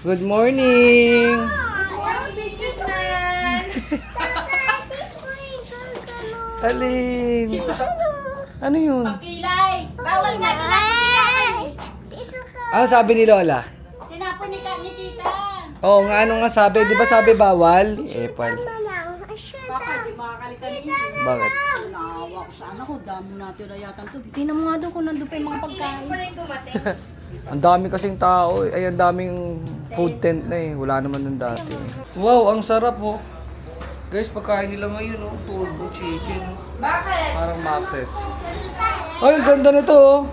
Good morning! What's businessman? Alin? Ano yun? Kilay! Bawal nga, tinapon Ano sabi ni Lola? ni tita. Oo nga, ano nga sabi? Di ba sabi bawal? Epal. Papa, di makakalitan ninyo. Bakit? Naawa ko sana ko, dami natin rayatan to. Tingnan mo nga doon kung nandun pa yung mga pagkain. Ang dami kasing tao. Ay, ang daming food tent na eh. Wala naman nun dati. Wow, ang sarap oh. Guys, pagkain nila ngayon oh. Turbo chicken. Bakit? Parang Maxes. Ay, ang ganda nito oh.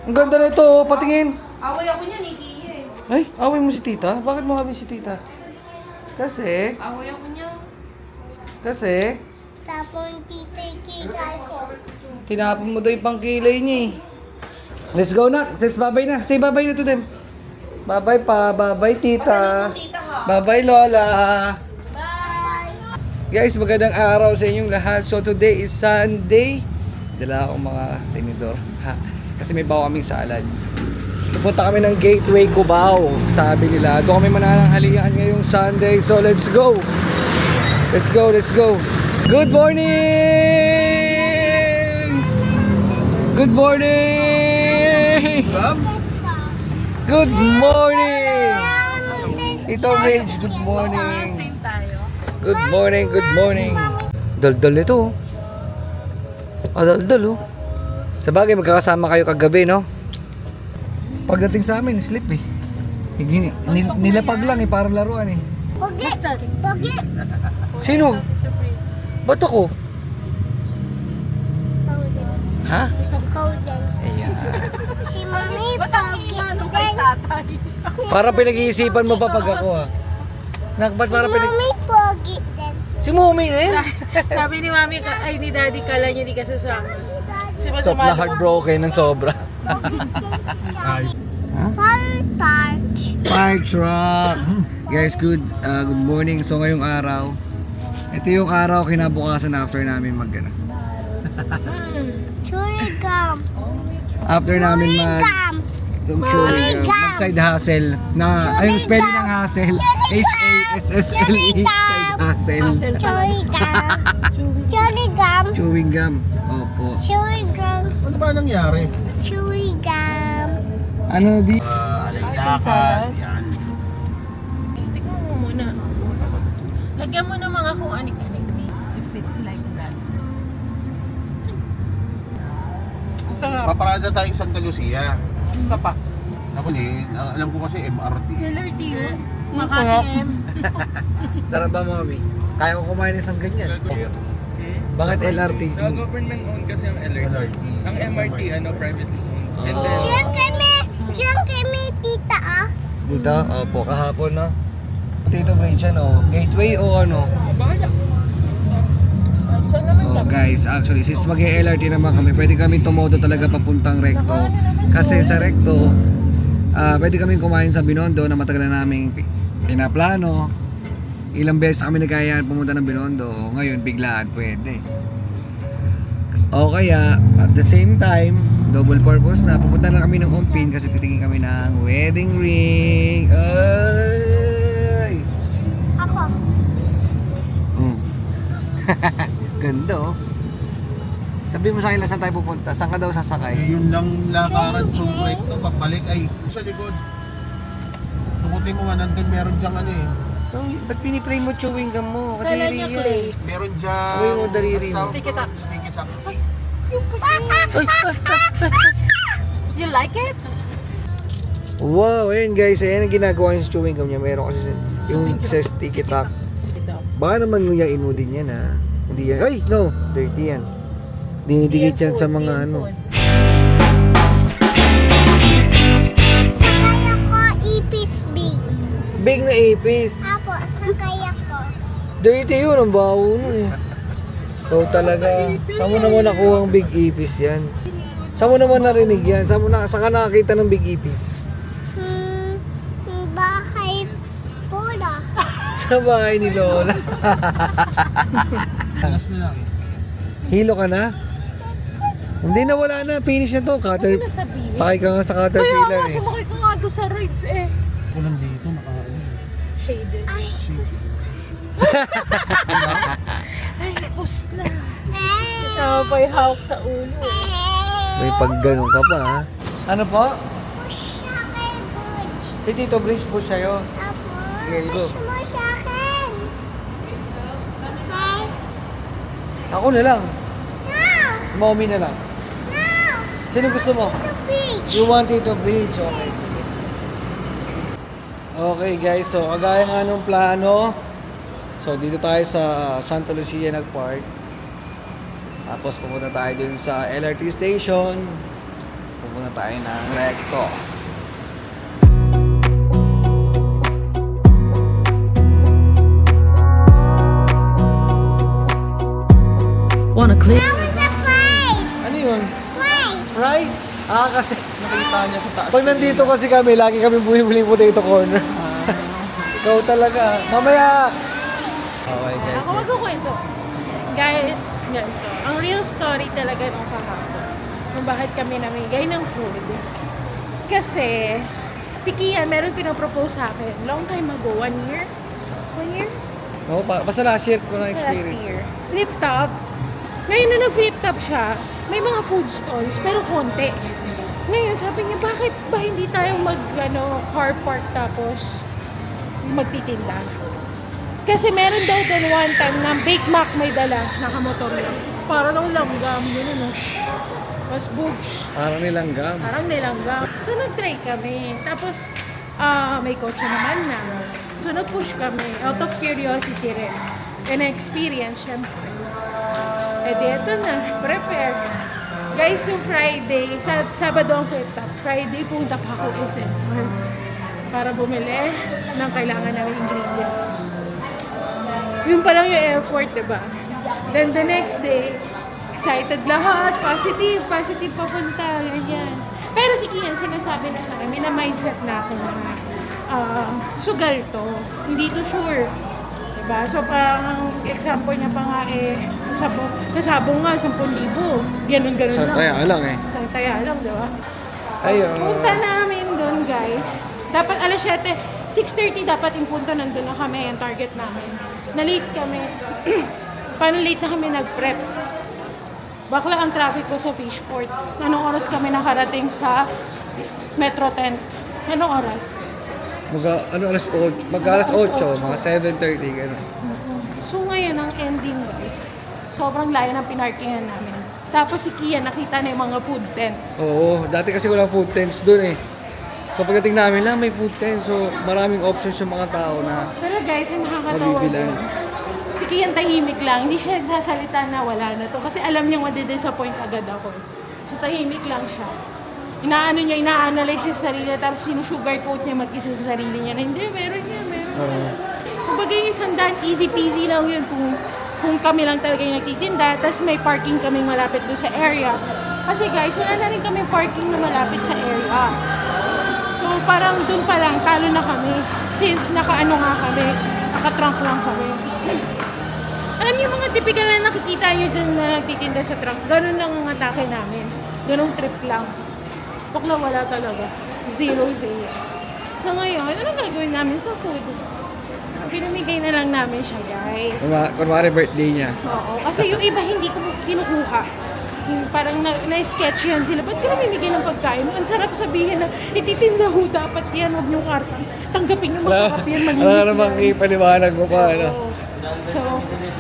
Ang ganda nito oh. Patingin. Away ako niyan, Iki eh. Ay, away mo si tita? Bakit mo kami si tita? Kasi? Away ako niya. Kasi? Tapos tita kilay ko. Tinapon mo daw yung pangkilay niya eh. Let's go na. Says bye-bye na. Say bye-bye na to them. Bye-bye pa. Bye-bye tita. Bye-bye lola. Bye! Guys, magandang araw sa inyong lahat. So today is Sunday. Dala akong mga tinidor. Ha? Kasi may bawa kaming salad. Pupunta kami ng Gateway Cubao. Sabi nila, doon kami manananghalian ngayong Sunday. So let's go. Let's go, let's go. Good morning! Good morning! Good morning! Ito Rage, good morning. Same tayo. Good morning, good morning. Daldal ito. Daldal oh. Sabagay, magkakasama kayo kagabi, no? Pagdating sa amin, sleep eh. Nilapag lang eh, parang laruan eh. Pogi! Pogi! Sino? Ba't ako? Ha? Kauden. Ayan. Si Mami Pogi. Tatay. Parang pinag-iisipan mo pa pag ako ha. Ba't Si parang Mami Pogi din. Si Mommy eh? Sabi ni Mami, ay ni Daddy, kala niya di ka sasama. So na heartbroken ng sobra. Ha? Fire torch. Fire truck. Guys, good morning. So ngayong araw, ito yung araw kinabukasan after namin mag Chewing gum. after namin mag Chewing gum. mag side hustle na ayong spelling ng hustle H-A-S-S-L-E side hustle. Chewing gum. Chewing gum. Chewing gum. Opo. Chewing gum. Ano ba nangyari? Chewing gum. Ano di? Lakad. Yan. Tignan mo muna. Lagyan mo ng mga kung anik-anik, please. If it's like that. Ang sarap. Paparada tayong Santa Lucia. Isa pa. Ako alam ko kasi MRT. LRT yun. Sarap. Makati M. Sarap ba, Mami? Kaya ko kumain ng isang ganyan. Bakit LRT? Government owned kasi ang LRT. LRT. Ang MRT, privately owned. And then, Diyan kami tita ah. Dito? Opo, kahapon no? Dito bridge ano? Gateway o ano? bahala. Saan naman Oh kami? guys, actually since mag-LRT naman kami, pwede kami tumodo talaga papuntang Recto. Kasi sa Recto, pwede kami kumain sa Binondo na matagal na naming pinaplano. Ilang beses kami nagkayaan pumunta ng Binondo. Ngayon, biglaan pwede. O kaya, at the same time, double purpose na, pupunta na kami ng Umpin kasi titingin kami ng wedding ring. Ay! Ako. Mm. Ganda oh. Sabi mo sa akin, saan tayo pupunta? Saan ka daw sasakay? Yun lang lakaran from Recto, papalik ay sa likod. Tukutin mo nga nandun meron dyang ano eh. So, ba't pinipray mo chewing gum mo? Kala Kadiri niya yan. clay. Meron dyang... Uy, mo daliri mo. Sticky tack. Sticky tack. You like it? Wow, ayun guys, ayan ang ginagawa niya sa chewing gum niya. Meron kasi yung sa sticky tack. Baka naman nguyain mo din yan ha. Hindi yan. Ay, no! Dirty yan. Dinidikit yan sa mga ano. Sakay ako ipis big. Big na ipis. Apo, sakay ako. Dirty yun, ang baho nun eh. So talaga, saan mo naman nakuha ang big ipis yan? Saan mo naman narinig yan? Saan ka nakakita ng big ipis? Bahay pula. Sa bahay ni Lola. Alas na lang. Hilo ka na? Hindi na, wala na. Finish na to. Sabihin. Sakay ka nga sa Kaya Caterpillar nga, eh. sumakay ka nga doon sa rides eh. Ako nandito, Shaded. Ay, Ay, pusla. Kasama pa yung hawak sa ulo. May pagganong ka pa ha. Ano po? push siya kay Butch. Si Tito Bridge po sa'yo. Tapos, Sige, go. push mo sa akin. Okay? Ako na lang. No! Si Mommy na lang. No! Sino gusto mo? The beach. You want Tito Bridge? Okay, sige. Okay guys, so kagaya nga nung plano. So dito tayo sa Santa Lucia nag-park. Tapos pupunta tayo dun sa LRT station. Pupunta tayo ng Recto. Wanna clear? How was the place? Ano yun? Place. Rice? Ah, kasi Nakita niya sa taas. pag nandito kasi kami, lagi kami bumibili potato corner. Ikaw talaga. Mamaya! Okay guys. Ako magkukwento. Guys, ganito. Ang real story talaga nung kahapon. Kung bakit kami namigay ng food. Kasi, si Kian, meron pinapropose sa akin. Long time ago, 1 year? 1 year? Oo, basta last year ko na Last experience. year. Flip top. Ngayon na nag-flip top siya, may mga food stalls, pero konti. Ngayon, sabi niya, bakit ba hindi tayo car park tapos magtitinda? Kasi meron daw doon one time na Bake Mac may dala, nakamotor lang. Para nung langgam, yun ano. Mas boobs. Parang nilanggam. Parang nilanggam. So, nag-try kami. Tapos, may kotse naman na. So, nag-push kami. Out of curiosity rin. And experience, syempre. Eh, di, eto na. Prepare. Guys, yung Friday, Sabado ang flip top. Friday, punta pa ako SMR para bumili ng kailangan namin ingredients. Yun pa lang yung effort, diba? Then the next day, excited lahat, positive papunta, ganyan. Pero si Kian, sinasabi na sa akin, may na-mindset na ako na sugal to, hindi to sure. Diba? So parang example niya pa nga nasabong nga, 10,000. Ganun lang. Santaya lang eh. Santaya lang, diba? Ayun. Punta namin doon, guys. Dapat alas 7, 6:30 dapat yung punta, nandun na kami, ang target namin. Na-late kami. Paano late na kami nag-prep? Bakla ang traffic ko sa Fishport. Anong oras kami nakarating sa Metro 10? Anong oras? Alas 8? Mag-alas 8, mga 7:30, gano'n. So ngayon ang ending, guys. Sobrang layo ng pinarkingan namin. Tapos si Kian nakita na yung mga food tents. Oo, dati kasi walang food tents dun eh. So pagdating namin lang, may food tents. So maraming options yung mga tao na Pero guys, yung nakakatawa mabibilan. doon. Si Kian tahimik lang. Hindi siya sasalita na wala na to. Kasi alam niya madi-disappoint agad ako. So tahimik lang siya. Ina-analyze yung sarili niya, tapos sinusugarcoat niya mag-isa sa sarili niya. Na, hindi, meron niya. Oo. Kumbaga yung isang daan, easy peasy lang yun kung kami lang talaga yung nagtitinda, tapos may parking kaming malapit doon sa area. Kasi guys, wala na rin kami parking na malapit sa area. So parang doon pa lang, talo na kami. Since naka-ano nga kami, naka-trunk lang kami. Alam niyo mga typical na nakikita niyo dyan na nagtitinda sa trunk, ganun lang ang atake namin. Ganung trip lang. Bakla wala talaga. Zero zeros. So ngayon, anong gagawin namin sa food? Pinamigay na lang namin siya, guys. Kunwari birthday niya. Oo. Kasi yung iba hindi ko kinukuha. Yung parang na-sketch yan sila. Ba't ka namimigay ng pagkain? Ang sarap sabihin na ititinda ho dapat yan. Huwag niyong karton. Tanggapin niyo masarap yan. Malinis Wala yan. namang ipaliwanag mo pa. Ano? Oo. So,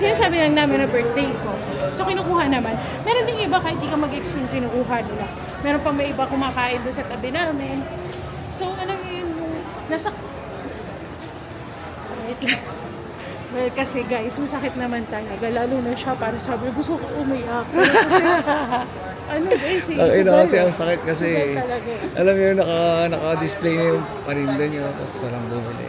sinasabi lang namin na birthday ko. So, kinukuha naman. Meron din iba kahit di ka mag-explain, kinukuha nila. Meron pa may iba kumakain doon sa tabi namin. So, alam niyo yung nasa... Wait lang. Well, kasi guys, masakit naman talaga. Lalo na siya, para sabi, gusto ko umiyak. Pero kasi, ano guys, Ang ina kasi ang sakit kasi. sugal talaga. Alam mo yun, naka-display na yung paninda niyo. Tapos walang bumili.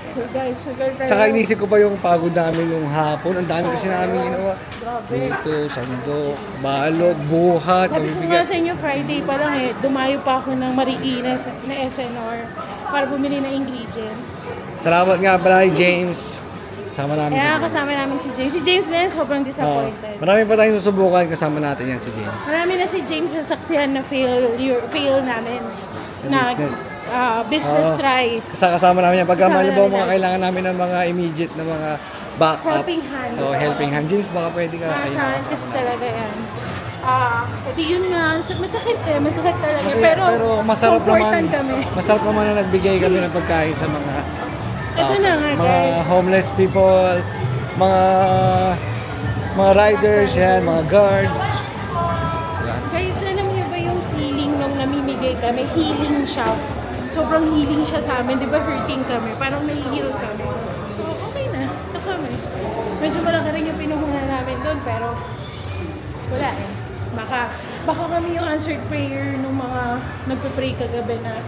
So guys, sugal talaga. Tsaka inisip ko pa yung pagod namin yung hapon. Ang dami kasi namin ginawa. Grabe. Dito, sandok, balot, buhat, Sabi ko nga sa inyo, Friday pa lang eh, dumayo pa ako ng Mariina na SNR para bumili ng ingredients. Salamat nga pala kay James. Kasama namin. Kaya kasama namin si James. Si James din, sobrang disappointed. Marami pa tayong susubukan, kasama natin yan si James. Marami na si James na saksihan na fail namin. Na business. business Oo. tries. Kasama namin yan. Pagka Kasama halimbawa namin mga yan. kailangan namin ng mga immediate na mga backup. Helping hand. Oh, helping hand. James, baka pwede ka. Ayun, Saan kasama kasi namin. talaga yan. Edi yun nga, masakit masakit talaga. Kasi, pero masarap comfortan naman. kami. Masarap naman na nagbigay kami ng pagkain sa mga Ito na nga, mga guys. homeless people, mga riders, yan, mga guards. Yan. Guys, alam niyo ba yung feeling nung namimigay kami? Healing siya. Sobrang healing siya sa amin. Di ba hurting kami? Parang nai-heal kami. So, okay na. Ito kami. Medyo malaki rin yung pinuhunan namin doon, pero wala eh. Baka kami yung answered prayer nung mga nagpa-pray kagabi na,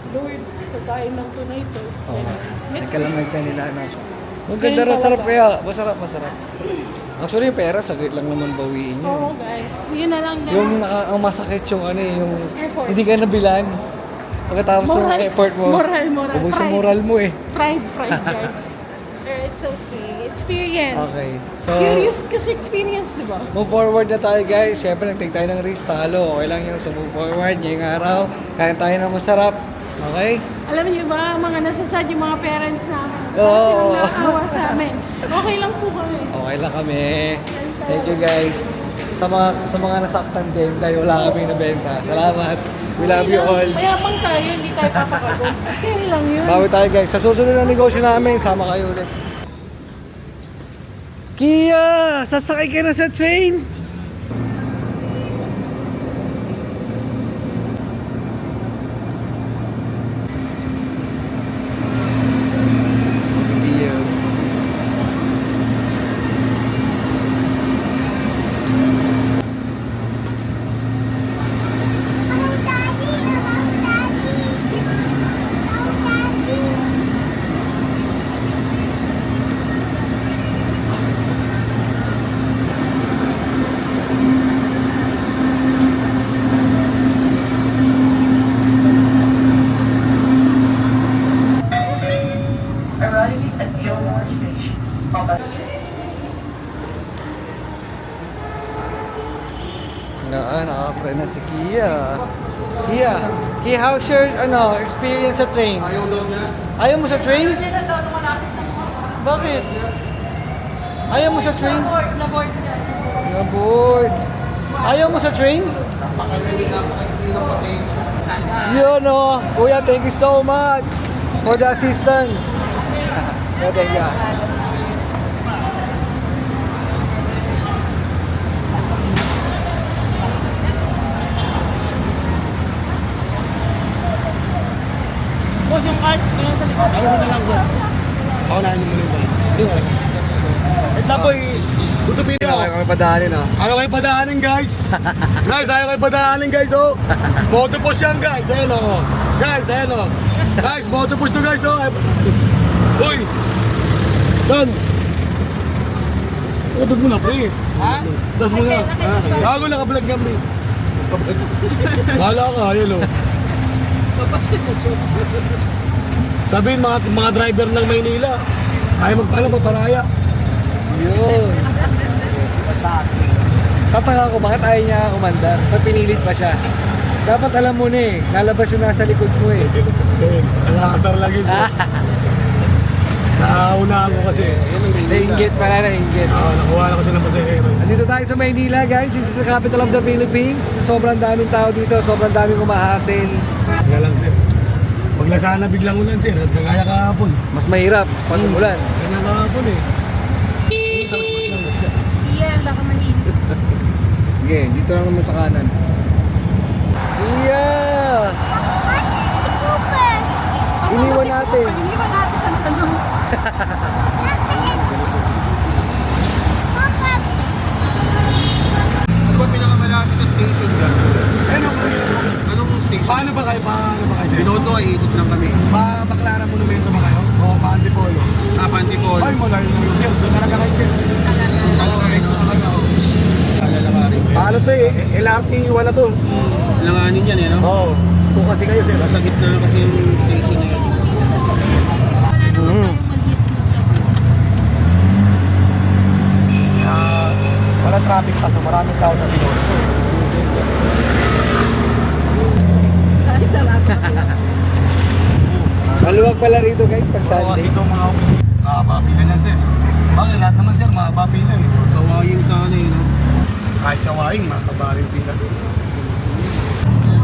Lord, pagkain ng tunay to. Oh, Next nagkalamag siya nila na. Ang Ganun ganda rin, sarap talaga. kaya. Masarap. Actually, yung pera, saglit lang naman bawiin yun. Oo, guys. Yun na lang na. Ang masakit yung yung Effort. hindi ka nabilan. Pagkatapos ng effort mo, Moral. ubos yung Pride. moral mo eh. Pride, guys. Pero it's okay. Experience. Okay. So, Curious kasi experience, di ba? move forward na tayo guys. Siyempre, nag-take tayo ng risk, talo. Okay lang yun. So, move forward. Ngayong araw, kain tayo ng masarap. Okay? Alam niyo ba, mga nasasad yung mga parents namin. Oo. Kasi silang nakakawa sa amin. Okay lang po kami. Okay lang kami. Thank you guys. Sa mga nasaktan din dahil wala kami nabenta. Salamat. We love you all. Mayabang tayo, hindi tayo papakagod. Kaya lang yun. Bawi tayo guys. Sa susunod na negosyo namin, sama kayo ulit. Kia! Sasakay ka na sa train! Kia. Hello, Daddy. Hello, Daddy. Hello, Daddy. Arriving at Gilmore Station. Nakapray na si Kia. Kia, how's your experience sa train? Ayaw daw niya. Ayaw mo sa train? Bakit? Ayaw mo sa train? Na-board. Ayaw mo sa train? Napakagaling, napakaiksi ng pasensya. Yun o. Kuya, thank you so much for the assistance. Thank you. Boss, yung card, kaya sa likod. Ano na lang bro? Ako na mo nito. Hindi wala. Ito po utupin Ayaw kami padaanin o. Ayaw kayo padaanin guys. Guys, ayaw kayo padaanin guys oh. Motopush yan guys. Ayan oh. Guys, ayan oh. Guys, motopush to guys oh. Uy. Dan. Kapag mo na pre. Ha? Das mo na. Gago naka-vlog nga pre. Bahala ka, ayan oh. Sabihin mga driver ng Maynila, ayaw magpalang paparaya. Yun. Tatanga ko, bakit ayaw niya umandar? Ba't pinilit pa siya? Dapat alam mo na eh, lalabas yung nasa likod mo eh. Nakakasar lang yun. Nakauna ako kasi. Nainggit pala, nainggit. Oo, nakuha na ko siya ng pasahero. Andito tayo sa Maynila guys, this is the capital of the Philippines. Sobrang daming tao dito, sobrang daming umahasil. Wala lang sir. Huwag lang sana biglang ulan sir, at kagaya kahapon. Mas mahirap pag umulan. Kanya kahapon eh. Iyan, baka manilip. Sige, dito lang naman sa kanan. Yeah! Si Cooper. Iniwan natin. Iniwan natin sa tanong. Papa. Ano ba pinakamalapit na station dyan? Anong station? Paano ba kayo? Binoto ay ikot lang kami. Baklara Monumento ba kayo? O Pantipolo? Pantipolo. Ay, malayo na yun sir. Doon talaga kayo sir. Talaga talaga. Lalakarin mo yan. Paano to eh? LRT wala to. Langanin yan eh no? Oo. Ito kasi kayo sir. Nasa gitna kasi yung station na yun. Wala traffic pa so maraming tao sa Binoto. Kahit sa lahat. pala rito guys pag Oo, kasi Sunday. itong mga opisina, mahaba pila yan sir. Bakit lahat naman sir, mahaba pila eh. Sawayin sana eh, no? Kahit sawayin, mahaba rin pila.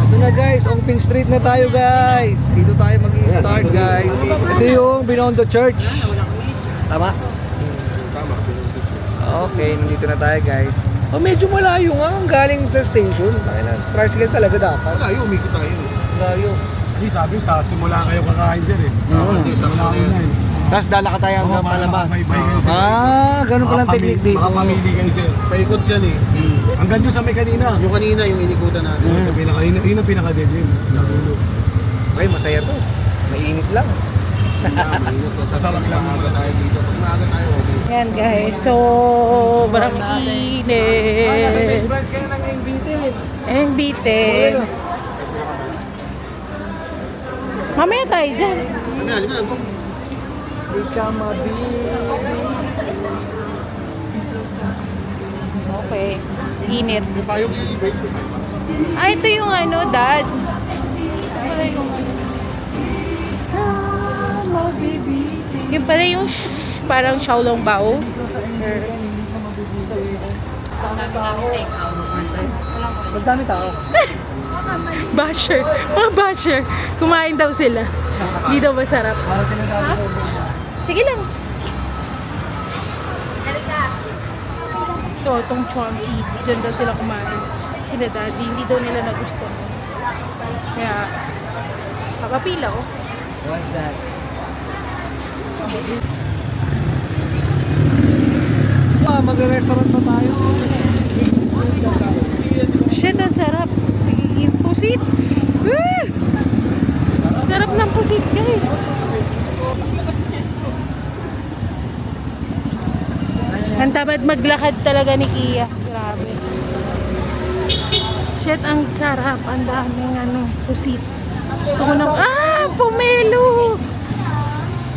Ito na guys, Ongping Street na tayo guys. Dito tayo mag-i-start guys. Ito yung Binondo Church. Tama? Tama. Okay, nandito na tayo guys. Oh, medyo malayo nga ang galing sa station. Tricycle talaga dapat. Wala, yun, umikot tayo. Malayo. Hindi, sabi sa simula kayo kakain sir eh. Simula kayo na eh. Tapos dala ka tayo hanggang Oo, para palabas. makabaybay kayo, sir. Ganun palang technique dito. Makapamili kayo sir. Paikot dyan eh. Hanggang yun sa may kanina. Yung kanina, yung inikutan natin. Sa pinaka, yun ang pinaka-deadly. Nagulog. Okay, masaya to. Mainit lang. Masarap lang maaga tayo dito. Pag maaga tayo, okay. Yan guys, sobrang init. Friends ka na lang yung bitin. Ang bitin. Mamaya tayo dyan. Ano yan? Ano yan? Di ka mabili. Okay, init. Yung payong i-break ko tayo. Ah, ito yung ano, dad. Yung pala yung parang Xiaolong Bao. Magdami tao. Basher. Mga basher. Kumain daw sila. Hindi daw masarap. Para sinasabi ko. Sige lang. Ito, itong chonky. Diyan daw sila kumain. Sila daddy, hindi daw nila nagustuhan. Kaya, kakapila oh. What's that? Magre-restaurant pa tayo. Shit, ang sarap. Yung pusit. Sarap ng pusit, guys. Ang tamad maglakad talaga ni Kia. Grabe. Shit, ang sarap. Ang daming pusit. Gusto ko na, pomelo!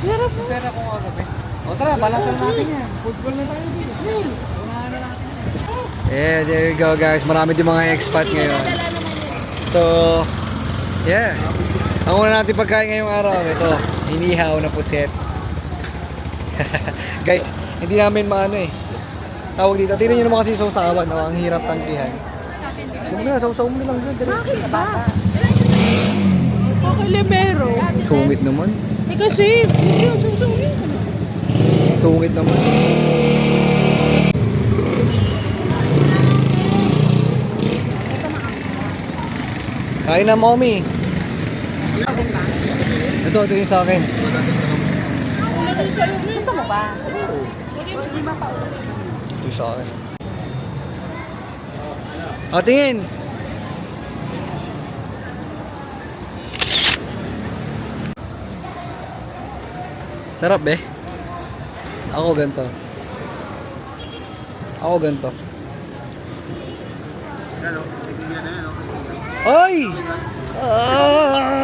Sarap mo. Pera ko kagabi. O tara, balatan natin yan. Football na tayo dito. Yeah, there you go guys. Marami din mga expat ngayon. So, yeah. Ang una natin pagkain ngayong araw, ito, inihaw na puset. Guys, hindi namin maano eh. Tawag dito. Tingnan nyo naman kasi yung sausawan. No? Ang hirap tangkihan. Huwag na, sausaw mo na lang. Bakit ba? Okay, libero. Sungit naman. Eh kasi, yun, susungin. Sungit naman. Kain na, mommy. Ito yung sa akin. Gusto mo ba? Ito yung sa akin. O, tingin. Sarap, be. Ako ganito. Ako ganito. Ano? Kaibigan na yan, no? Ay! Ah!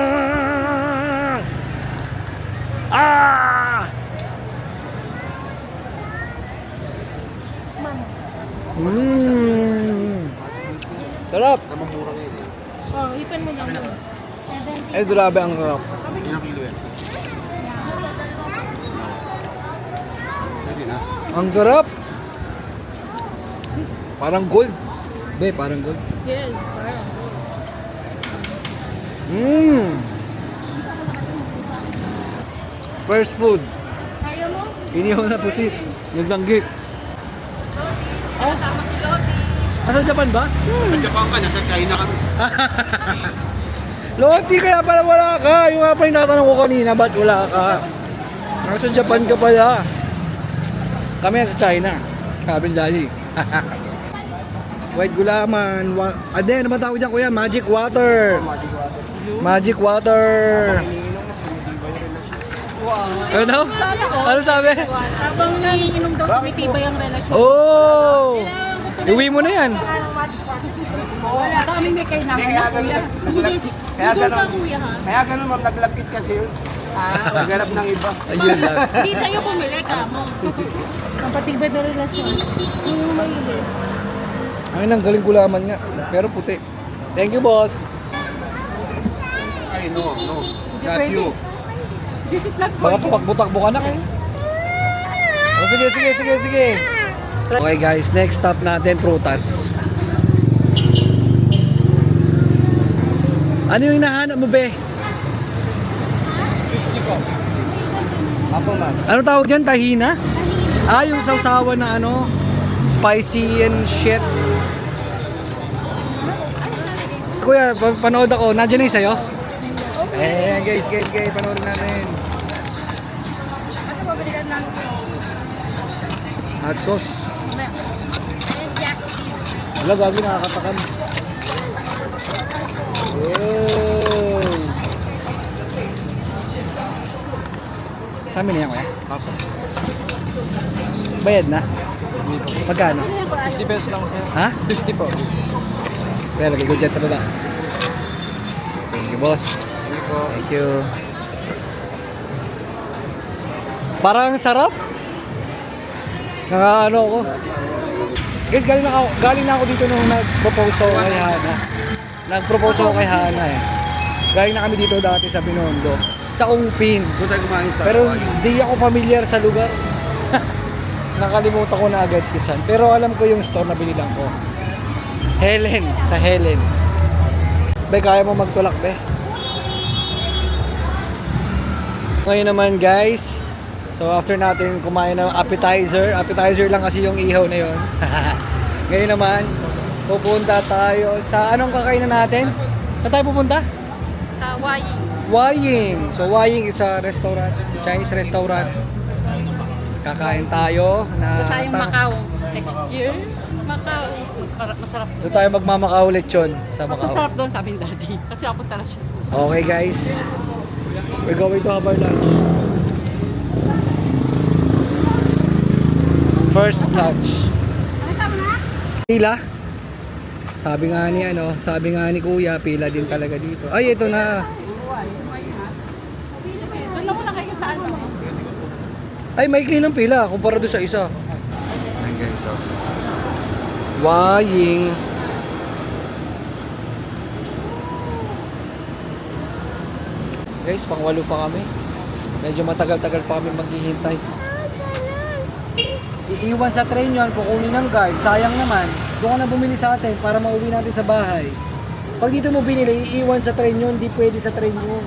Sarap! Oh, ipan mo lang. Eh, grabe ang sarap. Ilang kilo yan? Pwede na. Ang sarap! Parang gold. Be, parang gold. Yes, parang. First food. Kaya mo? Inihaw na pusit. Naglanggit. Asa Japan ba? Sa Japan ka, nasa China kami. Loti, kaya pala wala ka. Yung nga pa yung natanong ko kanina, ba't wala ka? Nasa Japan ka pala. Kami nasa China. Kabin dali. White gulaman. Ano ba tawag dyan kuya? Magic water. Magic water. Ano? Ano sabi? Habang naiinom daw, tumitibay ang relasyon. Oh! Iuwi mo na yan. Wala kami may kayo namin na kuya. Budol ka kuya ha. Kaya ganun ma'am, naglagkit kasi yun. Naghanap ng iba. Ayun lang. Hindi sa'yo pumili ka mo. Ang patibay na relasyon. Yung mahilig. Ay, nang galing gulaman nga. Pero puti. Thank you, boss. Ay, no. Not you. This is not for Baka you. tumakbo-takbo ka na. Oh, sige. Okay guys, next stop natin, prutas. Ano yung hinahanap mo, be? Apo, ma'am. Ano tawag yan? Tahina? Ah, yung sausawan na ano, spicy and shit. Kuya, panood ako. Nandiyan na yung sayo? Eh, guys, panood natin. Ano ba balikan natin? Hot sauce. And just Wala, gagi, nakakatakam. Wow! Sa amin na yan, kuya? Apo. Bayad na? Magkano? 50 pesos lang, sir. Ha? 50 po. Kaya lagay ko dyan sa baba. Thank you, boss. Thank you. Parang sarap. Nakakaano ako. Guys, galing na ako dito nung nag-propose ako kay Hana. Nag-propose ako kay Hana eh. Galing na kami dito dati sa Binondo. Sa Ungpin. Doon tayo kumain sa... Pero hindi ako familiar sa lugar. Nakalimutan ko na agad kung saan. Pero alam ko yung store na binilang ko. Helen. Sa Helen. Be, kaya mo magtulak, be? Ngayon naman, guys. So, after natin kumain ng appetizer. Appetizer lang kasi yung ihaw na yun. Ngayon naman, pupunta tayo sa... Anong kakainan natin? Saan tayo pupunta? Sa Waying. Waying. So Waying is a restaurant, Chinese restaurant. Kakain tayo na Tayong Macau. Next year, Macau. Masarap. Doon tayo magmamakao lechon sa Mas Macau. masarap doon sabi ni Daddy. Kasi ako tala siya. Okay guys. We're going to have our lunch. First lunch. Pila? Sabi nga ni Kuya, pila din talaga dito. Ay, ito na. Doon lang muna kayo sa ano. Ay, maikli lang pila kumpara doon sa isa. Ayan guys, so. Waying. Guys, pangwalo pa kami. Medyo matagal-tagal pa kami maghihintay. Iiwan sa train yun, kukunin ng guard. Sayang naman. Doon ka na bumili sa atin para mauwi natin sa bahay. Pag dito mo binili, iiwan sa train yun. Hindi pwede sa train yun.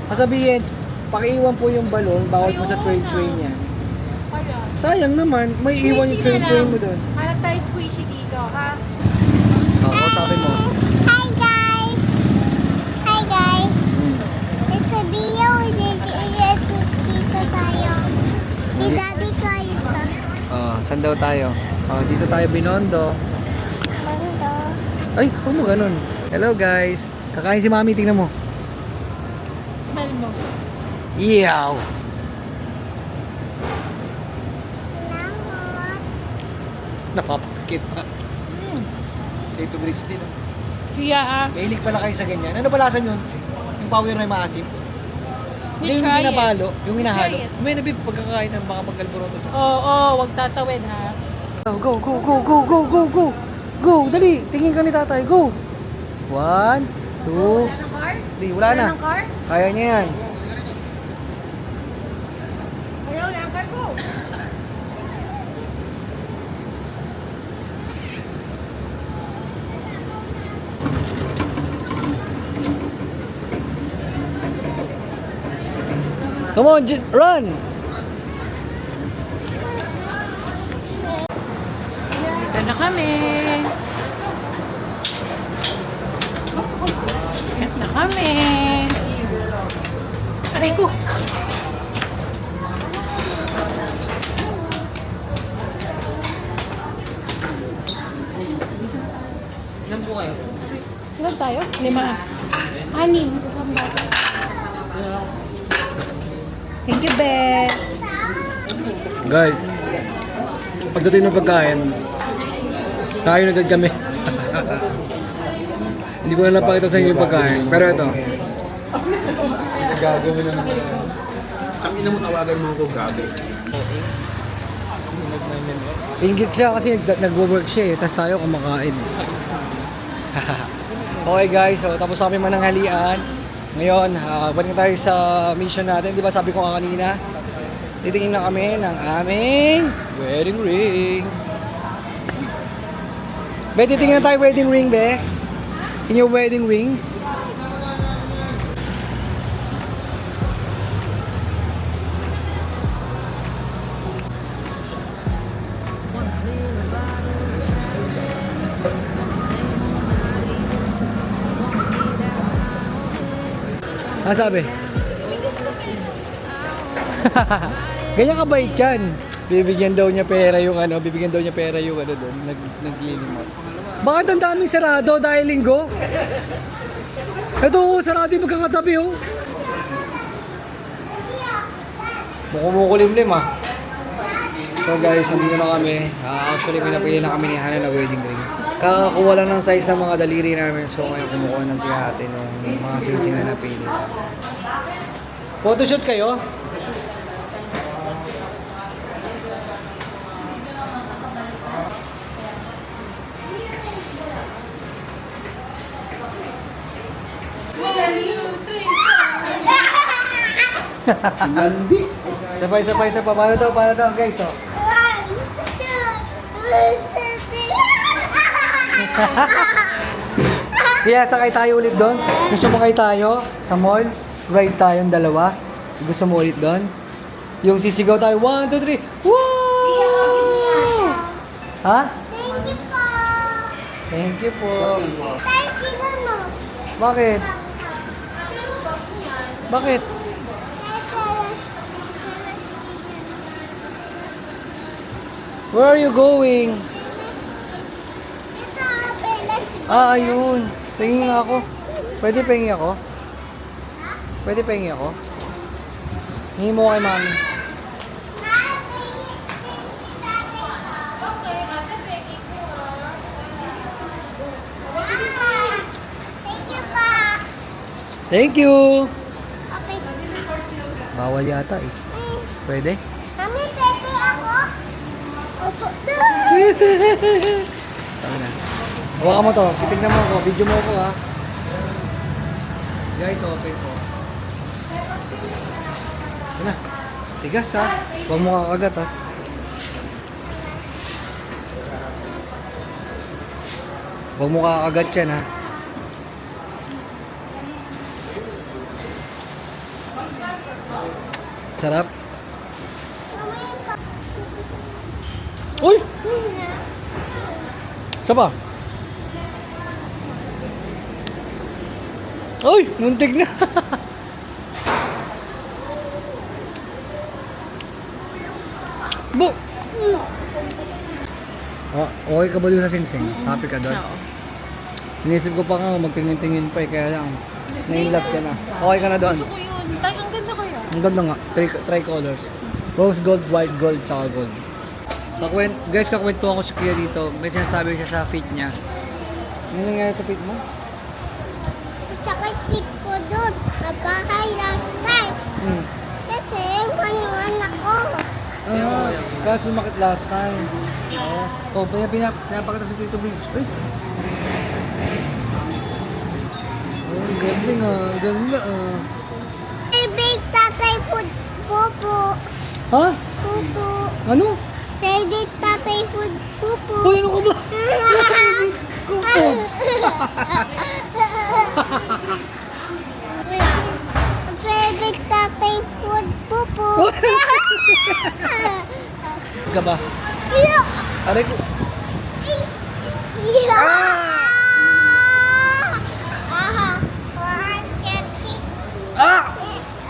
Masabihin, pakiiwan po yung balon, bawal po sa train yan. Sayang naman, may iwan yung train mo doon. Hanap tayo squishy dito, ha? Oo, sabi mo. Hi guys! Hi guys! It's a video dito tayo. Si Daddy ko isa. Saan daw tayo? Dito tayo Binondo. Bando. Ay, huwag mo ganun. Hello guys. Kakain si Mami, tingnan mo. Smell mo. Iyaw! Namot. Napapakit pa. Dito bridge din. Kuya, ah. Mahilig pala kayo sa ganyan. Ano ba lasan yun? Yung power na yung maasim? Hindi yung try it. pinapalo, yung hinahalo. Try it. May nabib pagkakain ng baka mag-alboroto. Oo, wag tatawid, ha? Go, go, go, go, go, go, go! Go, dali! Tingin ka ni tatay, go! 1, 2, Wala ng car? 3, wala na. ng car? Kaya niya yan. Ayaw, wala ng car ko. Come on, run! Dito na kami. Dito na kami. Aray ko. Ilan po kayo? Ilan tayo? 5. 6. Sasamba. Thank you, Beth. Guys, pagdating ng pagkain, kain agad kami. Hindi ko na napakita sa inyo yung pagkain. Pero ito, Gagawin naman. Ang ina mo tawagan mo ako gago. inggit siya kasi nag-work siya eh. Tapos tayo kumakain. Okay guys, so tapos kami mananghalian. Ngayon, balik tayo sa mission natin. Di ba sabi ko nga kanina, titingin na kami ng aming wedding ring. Be, titingin na tayo wedding ring, be. In your wedding ring. Ano sabi? Ganyan kabait yan. Bibigyan daw niya pera yung ano, doon, naglilimos. Bakit ang daming sarado dahil linggo? Ito, sarado yung magkakatabi, oh. Mukhang mukulimlim, ah. So guys, nandito na kami. Actually, may napili na kami ni Hana na wedding ring. Kakakuha lang ng size ng mga daliri namin. So ngayon, kumukuha ng siya atin ng mga singsing na napili. Photoshoot kayo? Sabay. Paano daw, guys, oh. Kaya sakay tayo ulit doon. Gusto mo kayo tayo sa mall? Ride tayong dalawa. Gusto mo ulit doon? Yung sisigaw tayo, 1, 2, 3. Wow! Ha? Thank you po. Thank you po. Thank you naman. Bakit? Bakit? Where are you going? Ito, pelas. Ayun. Tingin nga ako. Pwede pengi ako? Pwede pengi ako? Hingi mo kay mami. Thank you pa. Thank you! Okay. Bawal yata eh. Pwede? Mami, pwede ako? Opo. Tama na. Hawakan mo to. Titignan mo ako. Video mo ako, ha. Guys, open ko. Ito na. Tigas, ha. Huwag mo kakagat, ha. Huwag mo kakagat yan, ha. Sarap. Uy! Isa pa. Uy! Muntik na. Bu! Okay ka ba doon sa singsing? Happy ka doon? Oo. Inisip ko pa nga magtingin-tingin pa eh, kaya lang na-inlove ka na. Okay ka na doon? Gusto ko yun. Tay, ang ganda kaya. Ang ganda nga, tricolors. Rose gold, white gold, tsaka gold. Guys, kakwentuhan ko si Kuya dito. May sinasabi siya sa feet niya. Ano nangyari sa feet mo? Sakit fit ko doon. Napahay last time. Kasi yung anak ko. Kaso sumakit last time. Oh, pinapakita si Tito Briggs. Ay! Ang ganda nga, ganda ah. Favorite tatay food, pupo. Ha? Pupo. Ano? Favorite tatay food, pupo. Hoy, ano ka ba? Favorite tatay food, pupo. Ka ba? Yeah. Aray ko. Yeah. Ah!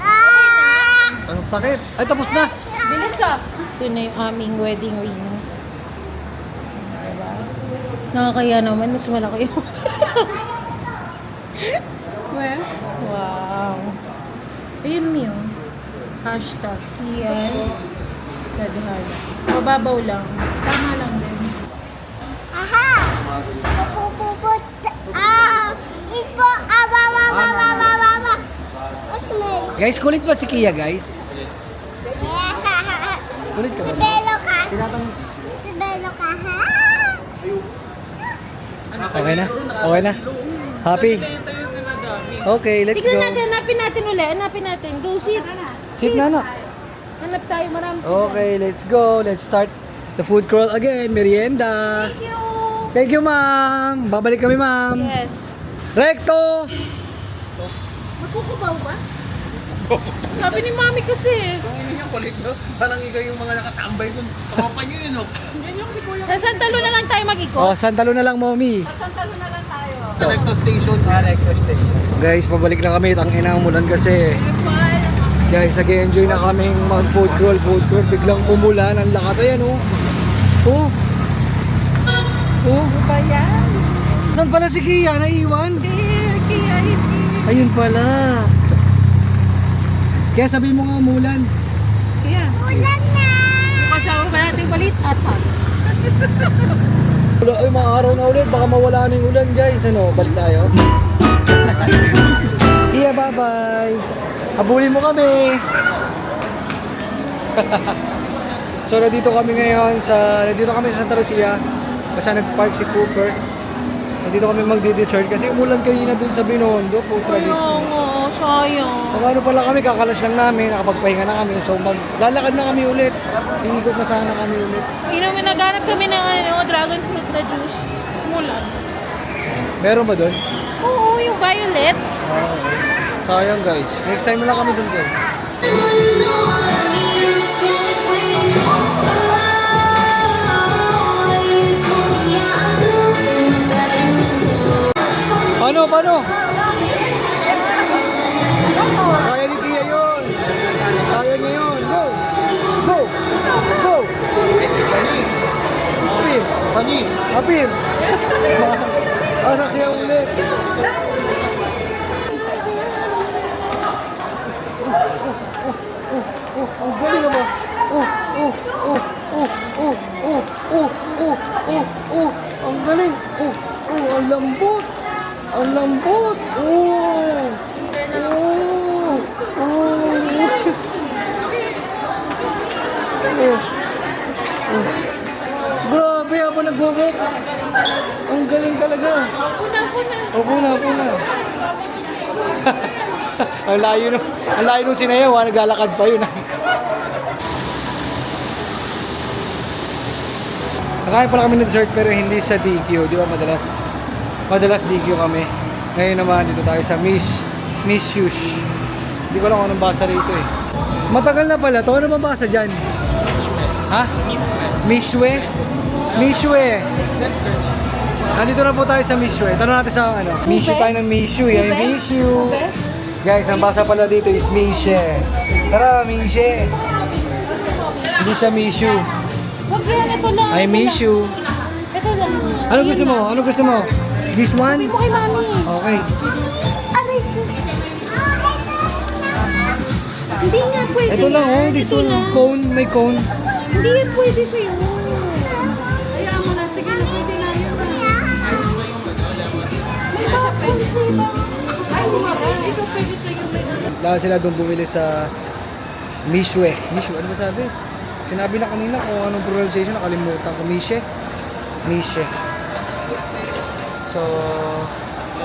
Ah! Ang sakit. Ay, tapos na. Bilis ah. Ito na yung aming wedding ring. Diba? Nakakaya naman, mas malaki yun. Wow. Ayun mo yun. Hashtag Kias Tadhana. Mababaw lang. Tama lang din. Aha! Pupupuput. Ah! Ispo. Ah, ba. What's smell? Guys, kulit pa si Kia, guys. Kulit ka ba? Si Belo ka. Tinatanong. Si Belo ka, ha? Okay na? Okay na? Happy? Okay, let's Tignan go. natin, hanapin natin. Go, sit. Sit na, no? Hanap tayo, marami. Okay, let's go. Let's start the food crawl again. Merienda. Thank you. Thank you, ma'am. Babalik kami, ma'am. Yes. Recto. Magkukubaw ba? Sabi ni mami kasi. Kung hindi niya kulit, no? Parang ikaw yung mga nakatambay dun. Tropa niyo yun, no? Sa Santalo na lang tayo mag-ikot. Oh, santalo na lang, mommy. Recto station. Guys, pabalik na kami. Tangina ang mulan kasi. Guys, nag-enjoy na kaming mag-food crawl. Biglang umulan. Ang lakas. Ayan, oh. Oh. Oh. Ba yan? Saan pala si Kia? Naiwan? Here, Kia is here. Ayun pala. Kaya sabihin mo nga umulan. Kia. Ulan na! Kasama pa natin balit at Ay, mga araw na ulit. Baka mawala na yung ulan, guys. Ano, balik tayo. Kia, bye-bye. Habulin mo kami. So, nandito kami ngayon sa Santa Lucia. Kasi nag-park si Cooper. Nandito kami magdi-dessert kasi umulan kanina dun sa Binondo. Putra Kaya nga, sayang. So, ano pala kami, kakalas lang namin, nakapagpahinga na kami. So, maglalakad na kami ulit. Iikot na sana kami ulit. Naghanap kami ng dragon fruit na juice. Mulan. Meron ba doon? Oo, yung violet. Sayang, guys. Next time na lang kami doon, guys. Paano? Kaya ni Tia yun. Kaya niya yun. Go! Go! Go! Apir! Panis. Apir! Ano siya ulit? Ang galing naman. Ang galing. Ang lambot. Ang lambot. Grabe ako nagwo-walk. Ang galing talaga. Opo na. Ang layo nung sinayaw, naglalakad pa yun. Nakain pala kami ng dessert pero hindi sa DQ, di ba madalas DQ kami. Ngayon naman dito tayo sa Miss Yush. Hindi ko alam kung anong basa rito eh. Matagal na pala to. Ano ba basa dyan? Ha? Mishwe? Let's search. Nandito na po tayo sa Mishwe. Tanong natin sa ano. Mishu tayo ng Mishu. Ay, Mishu. Guys, ang basa pala dito is Mishe. Tara, Mishe. Hindi siya Mishu. Wag yan, ito lang. I miss you. Ito lang. Ano gusto mo? This one? Sabi mo kay mami. Okay. Aray ko. Hindi nga pwede. Ito lang, oh. This Ito one. lang. Cone. May cone. Hindi yan pwede sa'yo. Kaya mo na. Sige, pwede na yun. May bakit ba? Ay, hindi. Ito pwede sa'yo. Lahat sila doon bumili sa Mishwe. Mishwe, ano ba sabi? Sinabi na kanina kung anong pronunciation, nakalimutan ko. Mishe. So,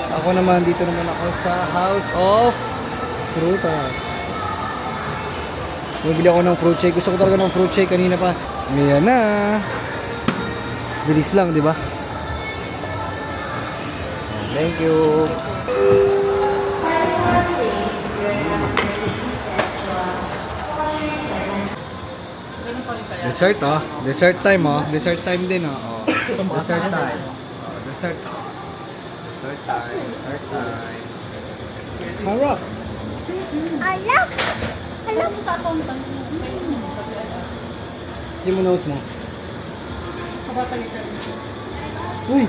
ako naman, dito naman ako sa House of Frutas. Bumili ako ng fruit shake. Gusto ko talaga ng fruit shake kanina pa. Ngayon na. Bilis lang, di ba? Thank you. Dessert oh. Dessert time oh. Dessert time din oh. Dessert time. Dessert time. Harap. Alam! Alam! Hindi mo nose mo. Uy!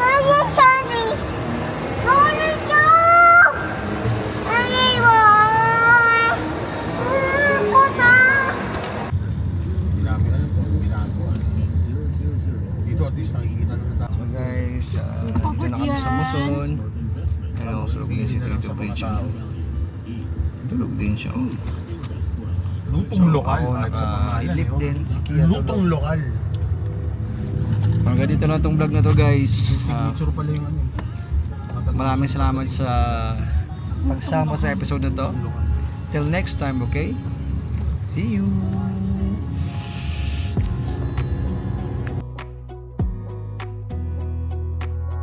Mama, sorry! Sorry, Joe! Ayun! Puta! Dito at least nakikita ng tao. Guys, dito na kami sa Muson. Ano, sulog din si Tito Bridge. Tulog din siya. Lutong lokal. Ako naka-idlip din si Kia. Lutong lokal. Hanggang dito na itong vlog na to guys. Signature pala yung ano. Maraming salamat sa pagsama sa episode na to. Till next time, okay? See you!